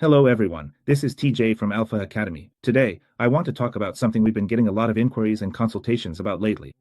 Hello everyone, this is TJ from Alpha Academy. Today, I want to talk about something we've been getting a lot of inquiries and consultations about lately.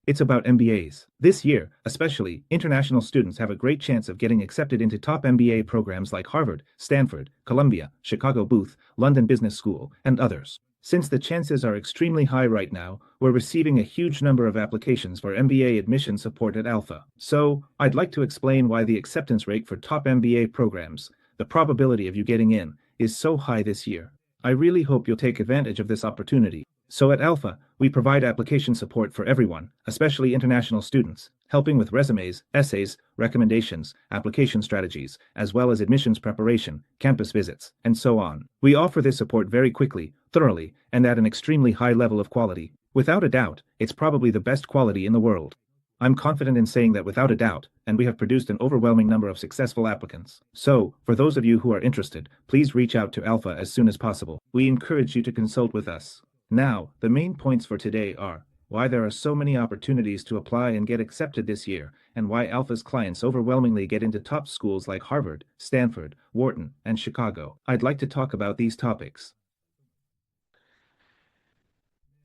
It's about MBAs. This year, especially, international students have a great chance of getting accepted into top MBA programs like Harvard, Stanford, Columbia, Chicago Booth, London Business School, and others. Since the chances are extremely high right now, we're receiving a huge number of applications for MBA admission support at Alpha. So, I'd like to explain why the acceptance rate for top MBA programs, the probability of you getting in, is so high this year. I really hope you'll take advantage of this opportunity. So at Alpha, we provide application support for everyone, especially international students, helping with resumes, essays, recommendations, application strategies, as well as admissions preparation, campus visits, and so on. We offer this support very quickly, thoroughly, and at an extremely high level of quality. Without a doubt, it's probably the best quality in the world. I'm confident in saying that without a doubt, and we have produced an overwhelming number of successful applicants. So, for those of you who are interested, please reach out to Alpha as soon as possible. We encourage you to consult with us. Now, the main points for today are why there are so many opportunities to apply and get accepted this year, and why Alpha's clients overwhelmingly get into top schools like Harvard, Stanford, Wharton, and Chicago. I'd like to talk about these topics.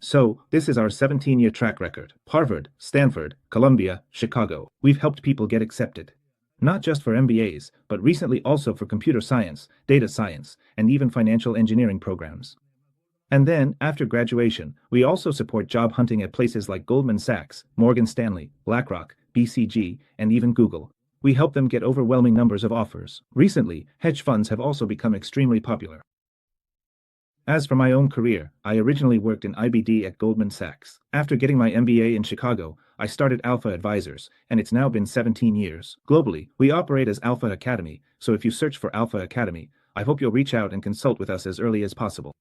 So, this is our 17-year track record. Harvard, Stanford, Columbia, Chicago. We've helped people get accepted. Not just for MBAs, but recently also for computer science, data science, and even financial engineering programs. And then, after graduation, we also support job hunting at places like Goldman Sachs, Morgan Stanley, BlackRock, BCG, and even Google. We help them get overwhelming numbers of offers. Recently, hedge funds have also become extremely popular. As for my own career, I originally worked in IBD at Goldman Sachs. After getting my MBA in Chicago, I started Alpha Advisors, and it's now been 17 years. Globally, we operate as Alpha Academy, so if you search for Alpha Academy, I hope you'll reach out and consult with us as early as possible.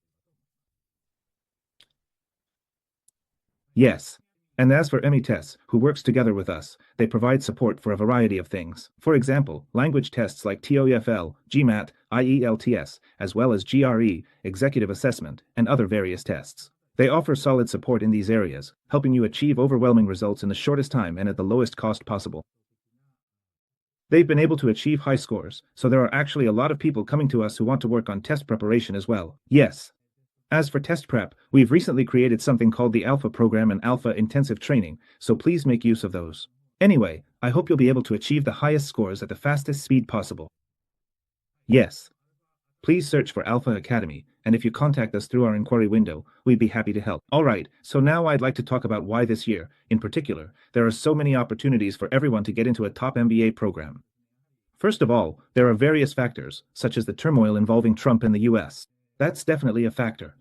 Yes. And as for ME who works together with us, they provide support for a variety of things. For example, language tests like TOEFL, GMAT, IELTS, as well as GRE, executive assessment, and other various tests. They offer solid support in these areas, helping you achieve overwhelming results in the shortest time and at the lowest cost possible. They've been able to achieve high scores, so there are actually a lot of people coming to us who want to work on test preparation as well. Yes. As for test prep, we've recently created something called the Alpha Program and Alpha Intensive Training, so please make use of those. Anyway, I hope you'll be able to achieve the highest scores at the fastest speed possible. Yes. Please search for Alpha Academy, and if you contact us through our inquiry window, we'd be happy to help. Alright, so now I'd like to talk about why this year, in particular, there are so many opportunities for everyone to get into a top MBA program. First of all, there are various factors, such as the turmoil involving Trump and the US. That's definitely a factor.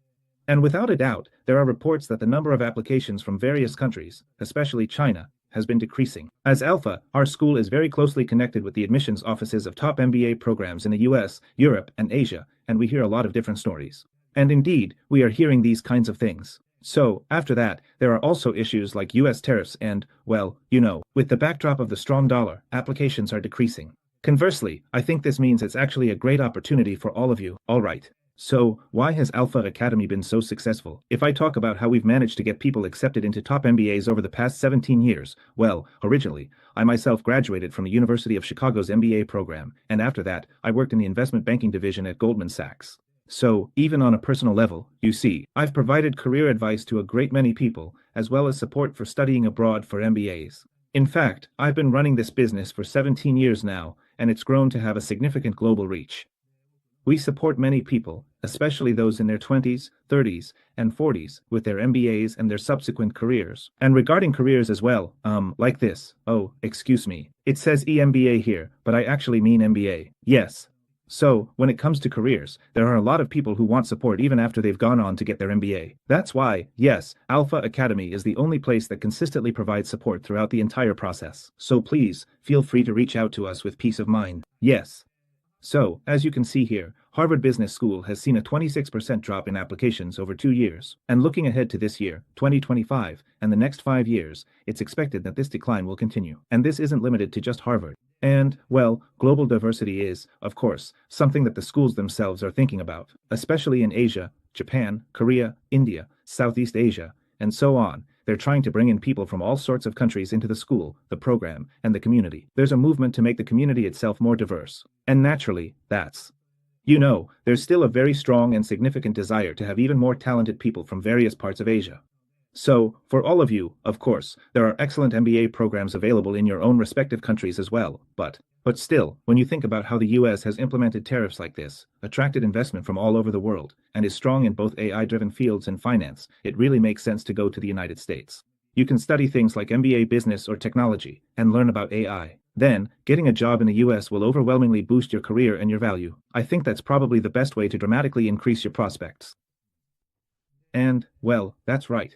And without a doubt, there are reports that the number of applications from various countries, especially China, has been decreasing. As Alpha, our school is very closely connected with the admissions offices of top MBA programs in the US, Europe, and Asia, and we hear a lot of different stories. And indeed, we are hearing these kinds of things. So, after that, there are also issues like US tariffs and, well, with the backdrop of the strong dollar, applications are decreasing. Conversely, I think this means it's actually a great opportunity for all of you. Alright. So, why has Alpha Academy been so successful? If I talk about how we've managed to get people accepted into top MBAs over the past 17 years, well, originally, I myself graduated from the University of Chicago's MBA program, and after that, I worked in the investment banking division at Goldman Sachs. So, even on a personal level, you see, I've provided career advice to a great many people, as well as support for studying abroad for MBAs. In fact, I've been running this business for 17 years now, and it's grown to have a significant global reach. We support many people, especially those in their 20s, 30s, and 40s, with their MBAs and their subsequent careers. And regarding careers as well, like this. Oh, excuse me. It says EMBA here, but I actually mean MBA. Yes. So, when it comes to careers, there are a lot of people who want support even after they've gone on to get their MBA. That's why, yes, Alpha Academy is the only place that consistently provides support throughout the entire process. So please, feel free to reach out to us with peace of mind. Yes. So, as you can see here, Harvard Business School has seen a 26% drop in applications over 2 years. And looking ahead to this year, 2025, and the next 5 years, it's expected that this decline will continue. And this isn't limited to just Harvard. And, well, global diversity is, of course, something that the schools themselves are thinking about, especially in Asia, Japan, Korea, India, Southeast Asia, and so on. They're trying to bring in people from all sorts of countries into the school, the program, and the community. There's a movement to make the community itself more diverse. And naturally, that's You know, there's still a very strong and significant desire to have even more talented people from various parts of Asia. So, for all of you, of course, there are excellent MBA programs available in your own respective countries as well, but still, when you think about how the US has implemented tariffs like this, attracted investment from all over the world, and is strong in both AI-driven fields and finance, it really makes sense to go to the United States. You can study things like MBA business or technology, and learn about AI. Then, getting a job in the US will overwhelmingly boost your career and your value. I think that's probably the best way to dramatically increase your prospects. And, well, that's right.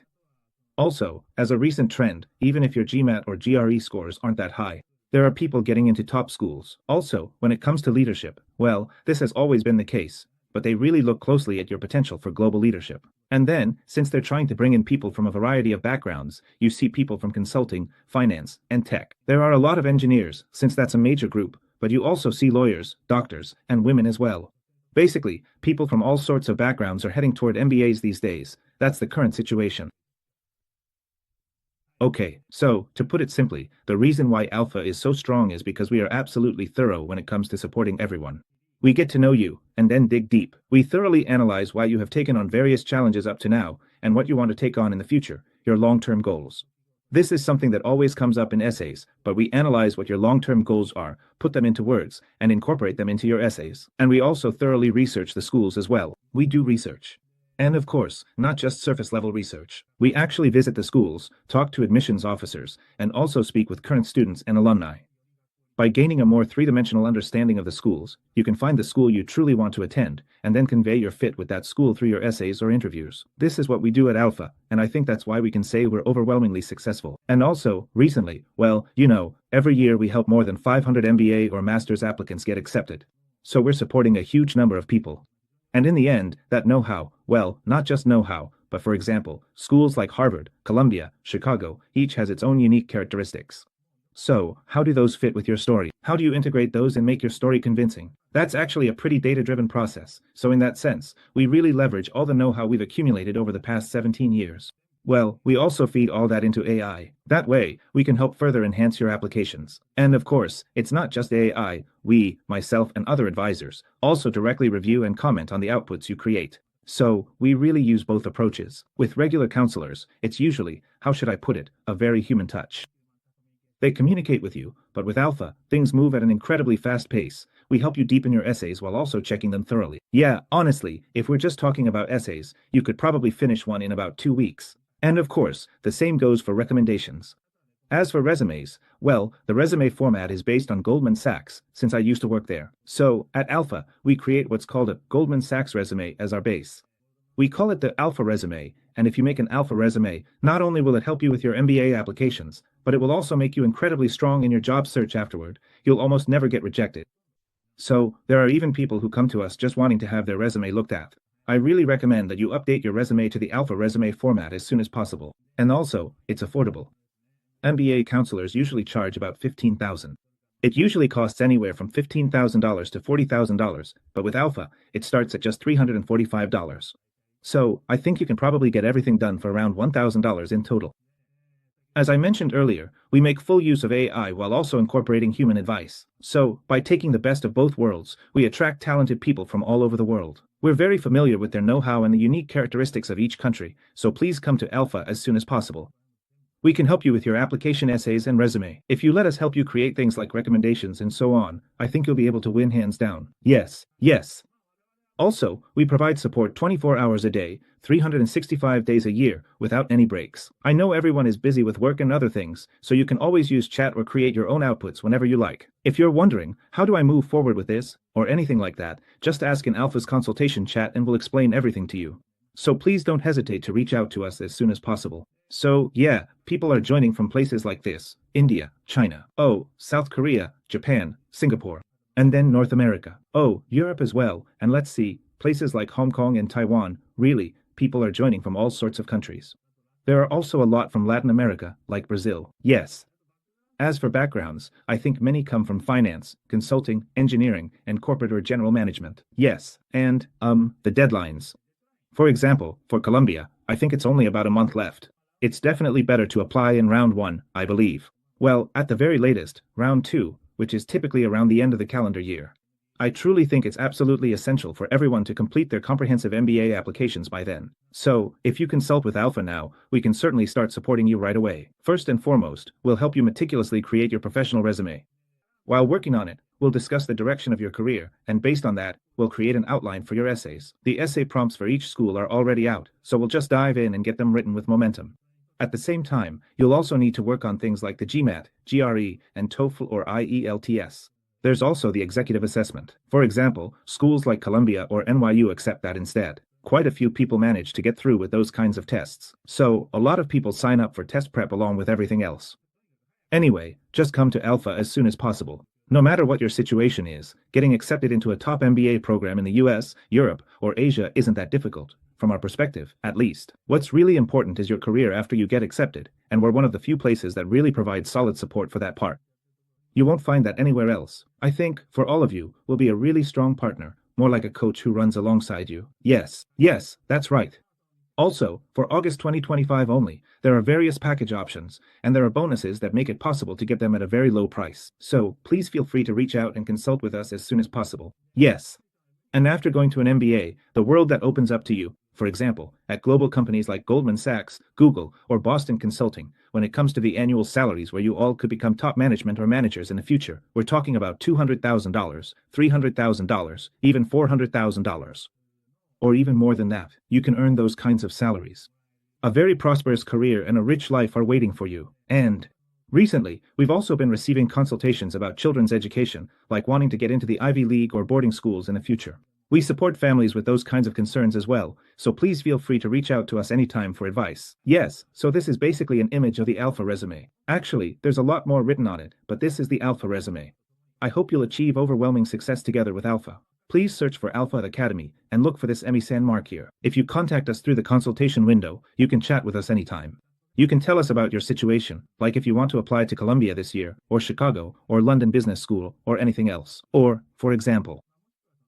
Also, as a recent trend, even if your GMAT or GRE scores aren't that high, there are people getting into top schools. Also, when it comes to leadership, well, this has always been the case, but they really look closely at your potential for global leadership. And then, since they're trying to bring in people from a variety of backgrounds, you see people from consulting, finance, and tech. There are a lot of engineers, since that's a major group, but you also see lawyers, doctors, and women as well. Basically, people from all sorts of backgrounds are heading toward MBAs these days. That's the current situation. Okay, so, to put it simply, the reason why Alpha is so strong is because we are absolutely thorough when it comes to supporting everyone. We get to know you, and then dig deep. We thoroughly analyze why you have taken on various challenges up to now, and what you want to take on in the future, your long-term goals. This is something that always comes up in essays, but we analyze what your long-term goals are, put them into words, and incorporate them into your essays. And we also thoroughly research the schools as well. We do research. And of course, not just surface-level research. We actually visit the schools, talk to admissions officers, and also speak with current students and alumni. By gaining a more three-dimensional understanding of the schools, you can find the school you truly want to attend, and then convey your fit with that school through your essays or interviews. This is what we do at Alpha, and I think that's why we can say we're overwhelmingly successful. And also, recently, well, you know, every year we help more than 500 MBA or master's applicants get accepted. So we're supporting a huge number of people. And in the end, that know-how, well, not just know-how, but for example, schools like Harvard, Columbia, Chicago, each has its own unique characteristics. So, how do those fit with your story? How do you integrate those and make your story convincing? That's actually a pretty data-driven process, so in that sense, we really leverage all the know-how we've accumulated over the past 17 years. Well, we also feed all that into AI. That way, we can help further enhance your applications. And of course, it's not just AI, we, myself and other advisors, also directly review and comment on the outputs you create. So, we really use both approaches. With regular counselors, it's usually, how should I put it, a very human touch. They communicate with you, but with Alpha, things move at an incredibly fast pace. We help you deepen your essays while also checking them thoroughly. Yeah, honestly, if we're just talking about essays, you could probably finish one in about 2 weeks. And of course, the same goes for recommendations. As for resumes, well, the resume format is based on Goldman Sachs, since I used to work there. So, at Alpha, we create what's called a Goldman Sachs resume as our base. We call it the Alpha resume, and if you make an Alpha resume, not only will it help you with your MBA applications, but it will also make you incredibly strong in your job search afterward. You'll almost never get rejected. So, there are even people who come to us just wanting to have their resume looked at. I really recommend that you update your resume to the Alpha resume format as soon as possible. And also, it's affordable. MBA counselors usually charge about $15,000. It usually costs anywhere from $15,000 to $40,000, but with Alpha, it starts at just $345. So, I think you can probably get everything done for around $1,000 in total. As I mentioned earlier, we make full use of AI while also incorporating human advice. So, by taking the best of both worlds, we attract talented people from all over the world. We're very familiar with their know-how and the unique characteristics of each country, so please come to Alpha as soon as possible. We can help you with your application essays and resume. If you let us help you create things like recommendations and so on, I think you'll be able to win hands down. Yes, yes. Also, we provide support 24 hours a day, 365 days a year, without any breaks. I know everyone is busy with work and other things, so you can always use chat or create your own outputs whenever you like. If you're wondering, how do I move forward with this, or anything like that, just ask in Alpha's consultation chat and we'll explain everything to you. So please don't hesitate to reach out to us as soon as possible. So, yeah, people are joining from places like this: India, China, South Korea, Japan, Singapore. And then North America. Europe as well, and let's see, places like Hong Kong and Taiwan. Really, people are joining from all sorts of countries. There are also a lot from Latin America, like Brazil. Yes. As for backgrounds, I think many come from finance, consulting, engineering, and corporate or general management. Yes, and, the deadlines. For example, for Colombia, I think it's only about a month left. It's definitely better to apply in round 1, I believe. Well, at the very latest, round 2, which is typically around the end of the calendar year. I truly think it's absolutely essential for everyone to complete their comprehensive MBA applications by then. So, if you consult with Alpha now, we can certainly start supporting you right away. First and foremost, we'll help you meticulously create your professional resume. While working on it, we'll discuss the direction of your career, and based on that, we'll create an outline for your essays. The essay prompts for each school are already out, so we'll just dive in and get them written with momentum. At the same time, you'll also need to work on things like the GMAT, GRE, and TOEFL or IELTS. There's also the executive assessment. For example, schools like Columbia or NYU accept that instead. Quite a few people manage to get through with those kinds of tests, so a lot of people sign up for test prep along with everything else. Anyway, just come to Alpha as soon as possible. No matter what your situation is, getting accepted into a top MBA program in the US, Europe, or Asia isn't that difficult, from our perspective, at least. What's really important is your career after you get accepted, and we're one of the few places that really provide solid support for that part. You won't find that anywhere else. I think, for all of you, we'll be a really strong partner, more like a coach who runs alongside you. Yes, that's right. Also, for August 2025 only, there are various package options, and there are bonuses that make it possible to get them at a very low price. So, please feel free to reach out and consult with us as soon as possible. Yes. And after going to an MBA, the world that opens up to you, for example, at global companies like Goldman Sachs, Google, or Boston Consulting, when it comes to the annual salaries where you all could become top management or managers in the future, we're talking about $200,000, $300,000, even $400,000. Or even more than that, you can earn those kinds of salaries. A very prosperous career and a rich life are waiting for you. And recently, we've also been receiving consultations about children's education, like wanting to get into the Ivy League or boarding schools in the future. We support families with those kinds of concerns as well, so please feel free to reach out to us anytime for advice. Yes, so this is basically an image of the Alpha resume. Actually, there's a lot more written on it, but this is the Alpha resume. I hope you'll achieve overwhelming success together with Alpha. Please search for Alpha Academy and look for this Emmy-san mark here. If you contact us through the consultation window, you can chat with us anytime. You can tell us about your situation, like if you want to apply to Columbia this year, or Chicago, or London Business School, or anything else. Or, for example,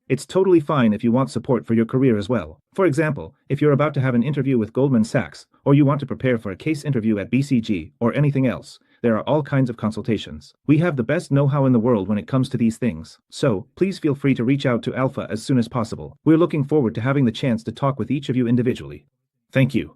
it's totally fine if you want support for your career as well. For example, if you're about to have an interview with Goldman Sachs, or you want to prepare for a case interview at BCG, or anything else, there are all kinds of consultations. We have the best know-how in the world when it comes to these things. So, please feel free to reach out to Alpha as soon as possible. We're looking forward to having the chance to talk with each of you individually. Thank you.